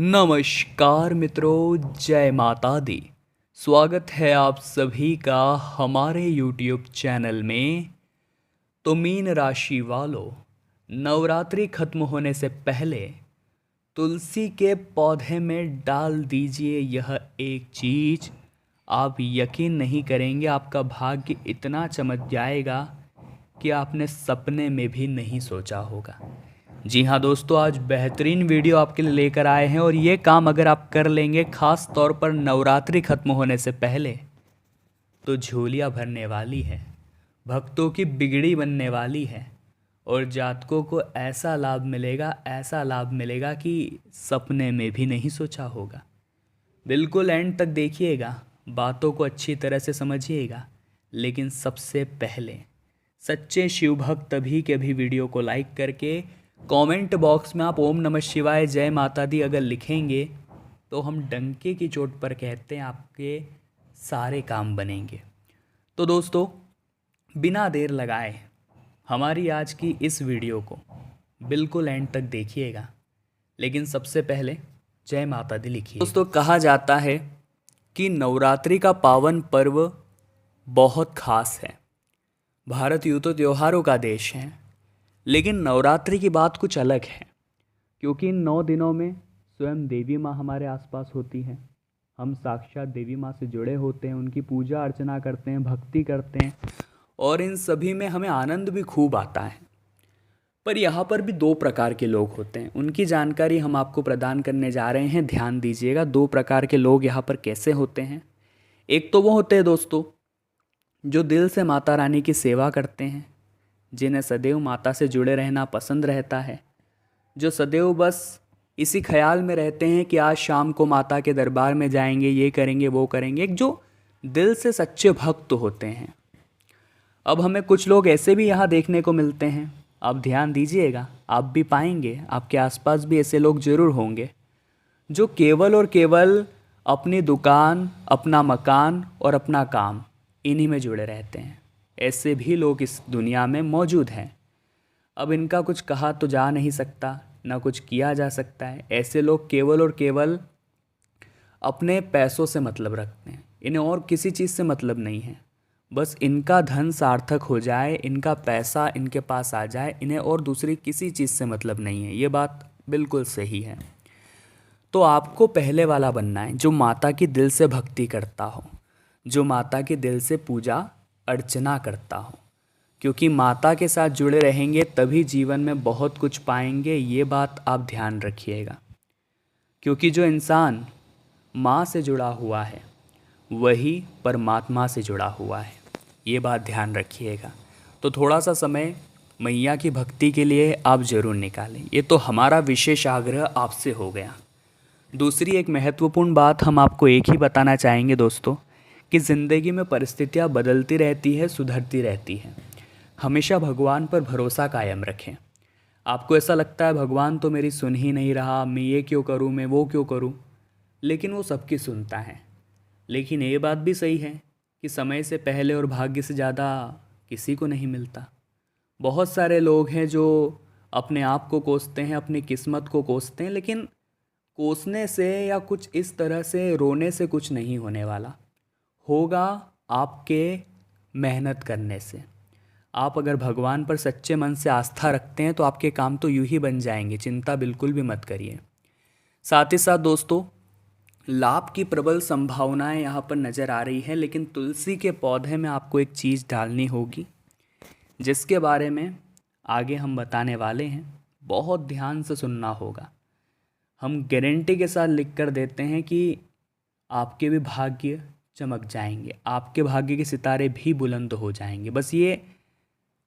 नमस्कार मित्रों, जय माता दी। स्वागत है आप सभी का हमारे YouTube चैनल में। तो मीन राशि वालों, नवरात्रि खत्म होने से पहले तुलसी के पौधे में डाल दीजिए यह एक चीज़। आप यकीन नहीं करेंगे, आपका भाग्य इतना चमक जाएगा कि आपने सपने में भी नहीं सोचा होगा। जी हाँ दोस्तों, आज बेहतरीन वीडियो आपके लिए लेकर आए हैं और ये काम अगर आप कर लेंगे, ख़ास तौर पर नवरात्रि खत्म होने से पहले, तो झोलियाँ भरने वाली है, भक्तों की बिगड़ी बनने वाली है और जातकों को ऐसा लाभ मिलेगा, ऐसा लाभ मिलेगा कि सपने में भी नहीं सोचा होगा। बिल्कुल एंड तक देखिएगा, बातों को अच्छी तरह से समझिएगा। लेकिन सबसे पहले सच्चे शिव भक्त तभी के भी वीडियो को लाइक करके कमेंट बॉक्स में आप ओम नमः शिवाय जय माता दी अगर लिखेंगे तो हम डंके की चोट पर कहते हैं आपके सारे काम बनेंगे। तो दोस्तों, बिना देर लगाए हमारी आज की इस वीडियो को बिल्कुल एंड तक देखिएगा। लेकिन सबसे पहले जय माता दी लिखिए। दोस्तों, कहा जाता है कि नवरात्रि का पावन पर्व बहुत खास है। भारत यूँ तो त्योहारों का देश है, लेकिन नवरात्रि की बात कुछ अलग है, क्योंकि इन 9 दिनों में स्वयं देवी माँ हमारे आसपास होती हैं। हम साक्षात देवी माँ से जुड़े होते हैं, उनकी पूजा अर्चना करते हैं, भक्ति करते हैं और इन सभी में हमें आनंद भी खूब आता है। पर यहाँ पर भी 2 प्रकार के लोग होते हैं, उनकी जानकारी हम आपको प्रदान करने जा रहे हैं। ध्यान दीजिएगा, 2 प्रकार के लोग यहाँ पर कैसे होते हैं। एक तो वो होते हैं दोस्तों जो दिल से माता रानी की सेवा करते हैं, जिन्हें सदैव माता से जुड़े रहना पसंद रहता है, जो सदैव बस इसी ख्याल में रहते हैं कि आज शाम को माता के दरबार में जाएंगे, ये करेंगे, वो करेंगे। एक जो दिल से सच्चे भक्त होते हैं। अब हमें कुछ लोग ऐसे भी यहाँ देखने को मिलते हैं। आप ध्यान दीजिएगा, आप भी पाएंगे, आपके आसपास भी ऐसे लोग जरूर होंगे जो केवल और केवल अपनी दुकान, अपना मकान और अपना काम, इन्हीं में जुड़े रहते हैं। ऐसे भी लोग इस दुनिया में मौजूद हैं। अब इनका कुछ कहा तो जा नहीं सकता, ना कुछ किया जा सकता है। ऐसे लोग केवल और केवल अपने पैसों से मतलब रखते हैं, इन्हें और किसी चीज़ से मतलब नहीं है। बस इनका धन सार्थक हो जाए, इनका पैसा इनके पास आ जाए, इन्हें और दूसरी किसी चीज़ से मतलब नहीं है। ये बात बिल्कुल सही है। तो आपको पहले वाला बनना है, जो माता की दिल से भक्ति करता हो, जो माता की दिल से पूजा अर्चना करता हो। क्योंकि माता के साथ जुड़े रहेंगे तभी जीवन में बहुत कुछ पाएंगे, ये बात आप ध्यान रखिएगा। क्योंकि जो इंसान माँ से जुड़ा हुआ है वही परमात्मा से जुड़ा हुआ है, ये बात ध्यान रखिएगा। तो थोड़ा सा समय मैया की भक्ति के लिए आप ज़रूर निकालें, ये तो हमारा विशेष आग्रह आपसे हो गया। दूसरी एक महत्वपूर्ण बात हम आपको एक ही बताना चाहेंगे दोस्तों, कि ज़िंदगी में परिस्थितियाँ बदलती रहती है, सुधरती रहती हैं। हमेशा भगवान पर भरोसा कायम रखें। आपको ऐसा लगता है भगवान तो मेरी सुन ही नहीं रहा, मैं ये क्यों करूँ, मैं वो क्यों करूँ, लेकिन वो सबकी सुनता है। लेकिन ये बात भी सही है कि समय से पहले और भाग्य से ज़्यादा किसी को नहीं मिलता। बहुत सारे लोग हैं जो अपने आप को कोसते हैं, अपनी किस्मत को कोसते हैं, लेकिन कोसने से या कुछ इस तरह से रोने से कुछ नहीं होने वाला। होगा आपके मेहनत करने से। आप अगर भगवान पर सच्चे मन से आस्था रखते हैं तो आपके काम तो यूं ही बन जाएंगे, चिंता बिल्कुल भी मत करिए। साथ ही साथ दोस्तों, लाभ की प्रबल संभावनाएं यहाँ पर नज़र आ रही है, लेकिन तुलसी के पौधे में आपको एक चीज़ डालनी होगी, जिसके बारे में आगे हम बताने वाले हैं। बहुत ध्यान से सुनना होगा। हम गारंटी के साथ लिख कर देते हैं कि आपके भी भाग्य चमक जाएंगे, आपके भाग्य के सितारे भी बुलंद हो जाएंगे। बस ये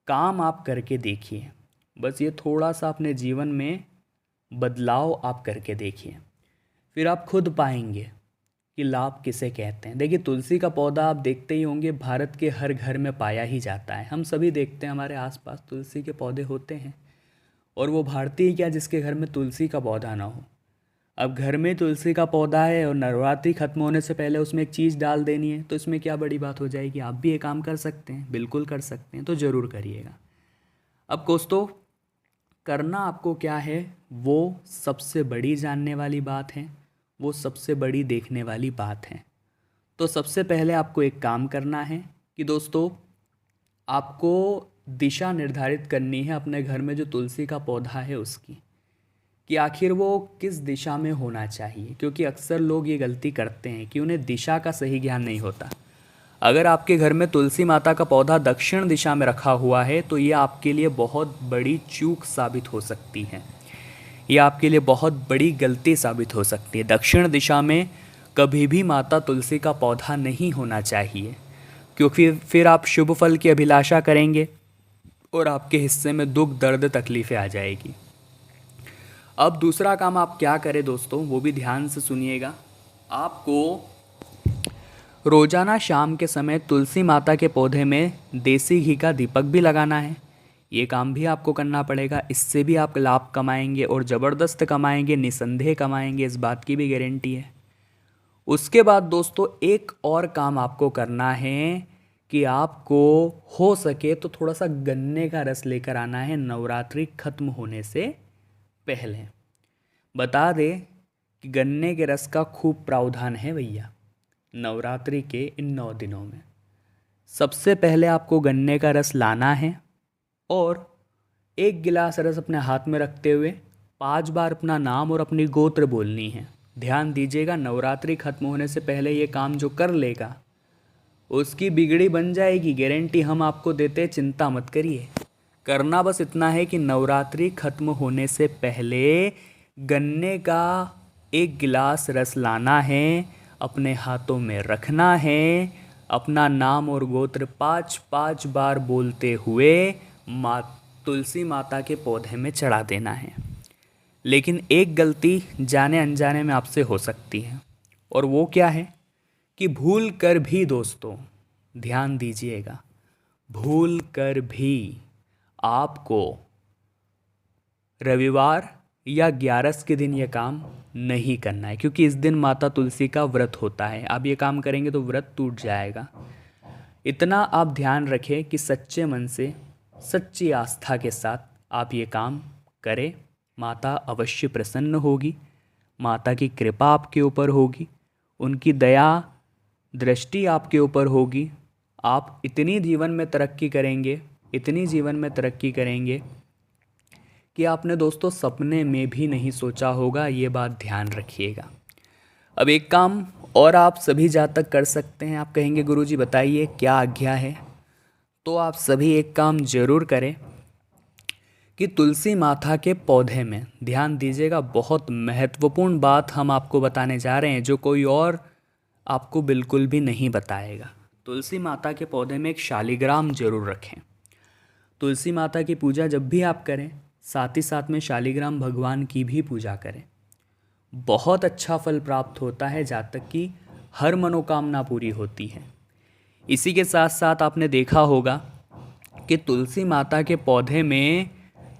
काम आप करके देखिए, बस ये थोड़ा सा अपने जीवन में बदलाव आप करके देखिए, फिर आप खुद पाएंगे कि लाभ किसे कहते हैं। देखिए, तुलसी का पौधा आप देखते ही होंगे, भारत के हर घर में पाया ही जाता है। हम सभी देखते हैं, हमारे आसपास तुलसी के पौधे होते हैं। और वो भारतीय क्या जिसके घर में तुलसी का पौधा ना हो। अब घर में तुलसी का पौधा है और नवरात्रि खत्म होने से पहले उसमें एक चीज़ डाल देनी है, तो इसमें क्या बड़ी बात हो जाएगी। आप भी ये काम कर सकते हैं, बिल्कुल कर सकते हैं, तो ज़रूर करिएगा। अब दोस्तों, करना आपको क्या है, वो सबसे बड़ी जानने वाली बात है, वो सबसे बड़ी देखने वाली बात है। तो सबसे पहले आपको एक काम करना है कि दोस्तों, आपको दिशा निर्धारित करनी है अपने घर में जो तुलसी का पौधा है उसकी, कि आखिर वो किस दिशा में होना चाहिए। क्योंकि अक्सर लोग ये गलती करते हैं कि उन्हें दिशा का सही ज्ञान नहीं होता। अगर आपके घर में तुलसी माता का पौधा दक्षिण दिशा में रखा हुआ है तो ये आपके लिए बहुत बड़ी चूक साबित हो सकती है, ये आपके लिए बहुत बड़ी गलती साबित हो सकती है। दक्षिण दिशा में कभी भी माता तुलसी का पौधा नहीं होना चाहिए, क्योंकि फिर आप शुभ फल की अभिलाषा करेंगे और आपके हिस्से में दुख दर्द तकलीफ़ें आ जाएगी। अब दूसरा काम आप क्या करें दोस्तों, वो भी ध्यान से सुनिएगा। आपको रोज़ाना शाम के समय तुलसी माता के पौधे में देसी घी का दीपक भी लगाना है। ये काम भी आपको करना पड़ेगा। इससे भी आप लाभ कमाएंगे और ज़बरदस्त कमाएंगे, निसंदेह कमाएंगे, इस बात की भी गारंटी है। उसके बाद दोस्तों एक और काम आपको करना है कि आपको हो सके तो थोड़ा सा गन्ने का रस लेकर आना है नवरात्रि खत्म होने से पहले। बता दें कि गन्ने के रस का खूब प्रावधान है भैया नवरात्रि के इन 9 दिनों में। सबसे पहले आपको गन्ने का रस लाना है और 1 गिलास रस अपने हाथ में रखते हुए 5 बार अपना नाम और अपनी गोत्र बोलनी है। ध्यान दीजिएगा, नवरात्रि खत्म होने से पहले ये काम जो कर लेगा उसकी बिगड़ी बन जाएगी, गारंटी हम आपको देते, चिंता मत करिए। करना बस इतना है कि नवरात्रि खत्म होने से पहले गन्ने का 1 गिलास रस लाना है, अपने हाथों में रखना है, अपना नाम और गोत्र 5-5 बार बोलते हुए तुलसी माता के पौधे में चढ़ा देना है। लेकिन एक गलती जाने अनजाने में आपसे हो सकती है, और वो क्या है कि भूल कर भी दोस्तों ध्यान दीजिएगा, भूल कर भी आपको रविवार या 11 के दिन ये काम नहीं करना है, क्योंकि इस दिन माता तुलसी का व्रत होता है। आप ये काम करेंगे तो व्रत टूट जाएगा। इतना आप ध्यान रखें कि सच्चे मन से, सच्ची आस्था के साथ आप ये काम करें। माता अवश्य प्रसन्न होगी, माता की कृपा आपके ऊपर होगी, उनकी दया दृष्टि आपके ऊपर होगी। आप इतनी जीवन में तरक्की करेंगे, इतनी जीवन में तरक्की करेंगे कि आपने दोस्तों सपने में भी नहीं सोचा होगा। ये बात ध्यान रखिएगा। अब एक काम और आप सभी जातक कर सकते हैं। आप कहेंगे गुरुजी बताइए क्या आज्ञा है। तो आप सभी एक काम जरूर करें कि तुलसी माता के पौधे में ध्यान दीजिएगा, बहुत महत्वपूर्ण बात हम आपको बताने जा रहे हैं जो कोई और आपको बिल्कुल भी नहीं बताएगा। तुलसी माता के पौधे में एक शालिग्राम जरूर रखें। तुलसी माता की पूजा जब भी आप करें, साथ ही साथ में शालिग्राम भगवान की भी पूजा करें। बहुत अच्छा फल प्राप्त होता है, जातक की हर मनोकामना पूरी होती है। इसी के साथ साथ आपने देखा होगा कि तुलसी माता के पौधे में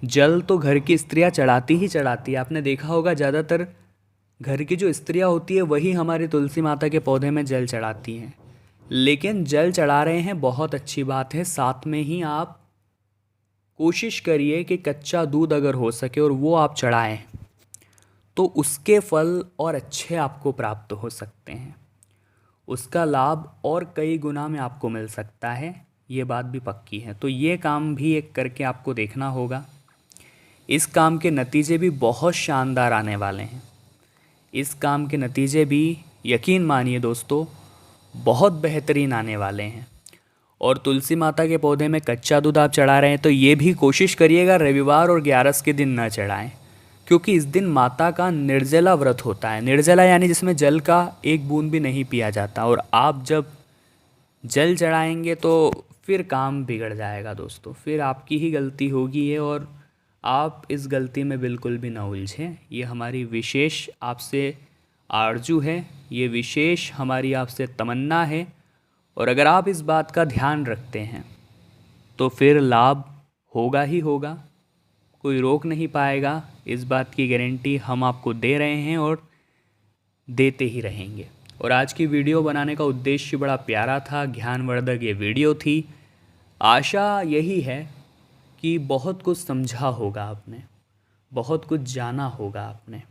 जल तो घर की स्त्रियां चढ़ाती ही चढ़ाती है। आपने देखा होगा ज़्यादातर घर की जो स्त्रियां होती है वही हमारी तुलसी माता के पौधे में जल चढ़ाती हैं। लेकिन जल चढ़ा रहे हैं, बहुत अच्छी बात है। साथ में ही आप कोशिश करिए कि कच्चा दूध अगर हो सके और वो आप चढ़ाएं तो उसके फल और अच्छे आपको प्राप्त हो सकते हैं। उसका लाभ और कई गुना में आपको मिल सकता है, ये बात भी पक्की है। तो ये काम भी एक करके आपको देखना होगा। इस काम के नतीजे भी बहुत शानदार आने वाले हैं। इस काम के नतीजे भी यकीन मानिए दोस्तों बहुत बेहतरीन आने वाले हैं। और तुलसी माता के पौधे में कच्चा दूध आप चढ़ा रहे हैं तो ये भी कोशिश करिएगा रविवार और 11 के दिन न चढ़ाएं, क्योंकि इस दिन माता का निर्जला व्रत होता है। निर्जला यानी जिसमें जल का एक बूंद भी नहीं पिया जाता। और आप जब जल चढ़ाएंगे तो फिर काम बिगड़ जाएगा दोस्तों, फिर आपकी ही गलती होगी ये। और आप इस गलती में बिल्कुल भी ना उलझें। ये हमारी विशेष आपसे आरजू है, ये विशेष हमारी आपसे तमन्ना है। और अगर आप इस बात का ध्यान रखते हैं तो फिर लाभ होगा ही होगा, कोई रोक नहीं पाएगा। इस बात की गारंटी हम आपको दे रहे हैं और देते ही रहेंगे। और आज की वीडियो बनाने का उद्देश्य बड़ा प्यारा था, ज्ञानवर्धक ये वीडियो थी। आशा यही है कि बहुत कुछ समझा होगा आपने, बहुत कुछ जाना होगा आपने।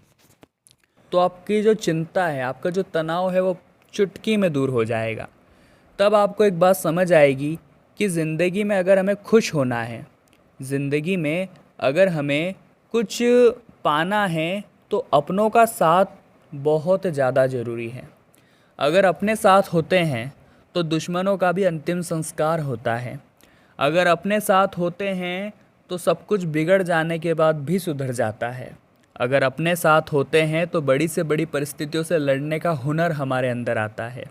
तो आपकी जो चिंता है, आपका जो तनाव है वो चुटकी में दूर हो जाएगा। तब आपको एक बात समझ आएगी कि ज़िंदगी में अगर हमें खुश होना है, ज़िंदगी में अगर हमें कुछ पाना है, तो अपनों का साथ बहुत ज़्यादा ज़रूरी है। अगर अपने साथ होते हैं तो दुश्मनों का भी अंतिम संस्कार होता है। अगर अपने साथ होते हैं तो सब कुछ बिगड़ जाने के बाद भी सुधर जाता है। अगर अपने साथ होते हैं तो बड़ी से बड़ी परिस्थितियों से लड़ने का हुनर हमारे अंदर आता है।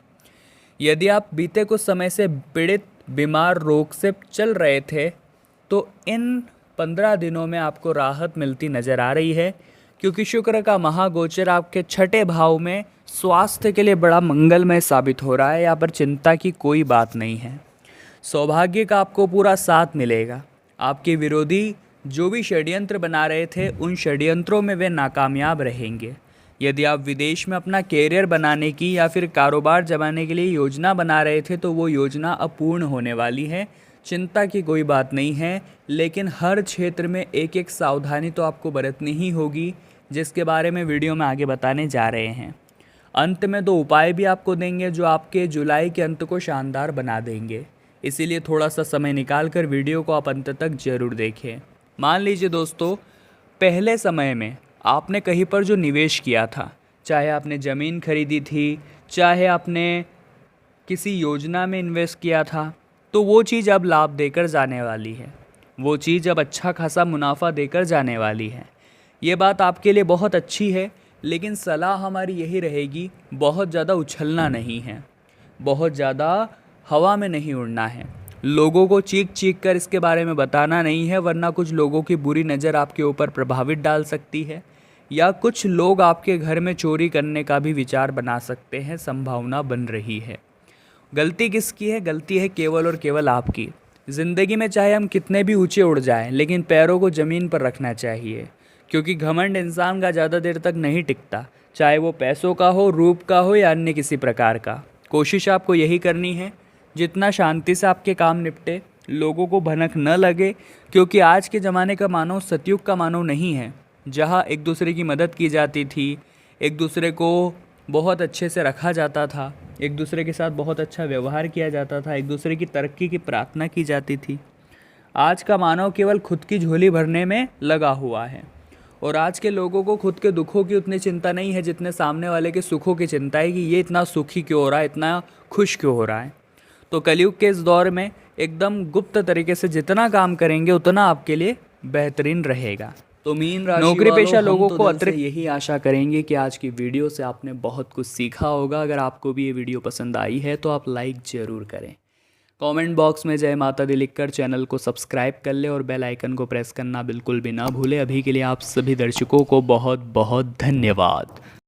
यदि आप बीते कुछ समय से पीड़ित बीमार रोग से चल रहे थे, तो इन 15 दिनों में आपको राहत मिलती नज़र आ रही है, क्योंकि शुक्र का महागोचर आपके छठे भाव में स्वास्थ्य के लिए बड़ा मंगलमय साबित हो रहा है। यहाँ पर चिंता की कोई बात नहीं है। सौभाग्य का आपको पूरा साथ मिलेगा। आपके विरोधी जो भी षड्यंत्र बना रहे थे, उन षड्यंत्रों में वे नाकामयाब रहेंगे। यदि आप विदेश में अपना कैरियर बनाने की या फिर कारोबार जमाने के लिए योजना बना रहे थे, तो वो योजना अपूर्ण होने वाली है। चिंता की कोई बात नहीं है, लेकिन हर क्षेत्र में एक एक सावधानी तो आपको बरतनी ही होगी, जिसके बारे में वीडियो में आगे बताने जा रहे हैं। अंत में 2 उपाय भी आपको देंगे जो आपके जुलाई के अंत को शानदार बना देंगे। इसीलिए थोड़ा सा समय निकाल कर वीडियो को आप अंत तक ज़रूर देखें। मान लीजिए दोस्तों, पहले समय में आपने कहीं पर जो निवेश किया था, चाहे आपने ज़मीन खरीदी थी, चाहे आपने किसी योजना में इन्वेस्ट किया था, तो वो चीज़ अब लाभ देकर जाने वाली है। वो चीज़ अब अच्छा खासा मुनाफा देकर जाने वाली है। ये बात आपके लिए बहुत अच्छी है, लेकिन सलाह हमारी यही रहेगी, बहुत ज़्यादा उछलना नहीं है, बहुत ज़्यादा हवा में नहीं उड़ना है। लोगों को चीख चीख कर इसके बारे में बताना नहीं है, वरना कुछ लोगों की बुरी नज़र आपके ऊपर प्रभावित डाल सकती है, या कुछ लोग आपके घर में चोरी करने का भी विचार बना सकते हैं, संभावना बन रही है। गलती किसकी है? गलती है केवल और केवल आपकी। ज़िंदगी में चाहे हम कितने भी ऊंचे उड़ जाएं, लेकिन पैरों को ज़मीन पर रखना चाहिए, क्योंकि घमंड इंसान का ज़्यादा देर तक नहीं टिकता, चाहे वो पैसों का हो, रूप का हो या अन्य किसी प्रकार का। कोशिश आपको यही करनी है, जितना शांति से आपके काम निपटे, लोगों को भनक न लगे, क्योंकि आज के ज़माने का मानव सतयुग का मानव नहीं है, जहाँ एक दूसरे की मदद की जाती थी, एक दूसरे को बहुत अच्छे से रखा जाता था, एक दूसरे के साथ बहुत अच्छा व्यवहार किया जाता था, एक दूसरे की तरक्की की प्रार्थना की जाती थी। आज का मानव केवल खुद की झोली भरने में लगा हुआ है, और आज के लोगों को खुद के दुखों की उतनी चिंता नहीं है जितने सामने वाले के सुखों की चिंता है, कि ये इतना सुखी क्यों हो रहा है, इतना खुश क्यों हो रहा है। तो कलयुग के इस दौर में एकदम गुप्त तरीके से जितना काम करेंगे उतना आपके लिए बेहतरीन रहेगा। तो मीन राशि नौकरी पेशा लोगों को अतिरिक्त यही आशा करेंगे कि आज की वीडियो से आपने बहुत कुछ सीखा होगा। अगर आपको भी ये वीडियो पसंद आई है तो आप लाइक ज़रूर करें। कमेंट बॉक्स में जय माता दी लिखकर चैनल को सब्सक्राइब कर ले और बेल आइकन को प्रेस करना बिल्कुल भी ना भूले। अभी के लिए आप सभी दर्शकों को बहुत बहुत धन्यवाद।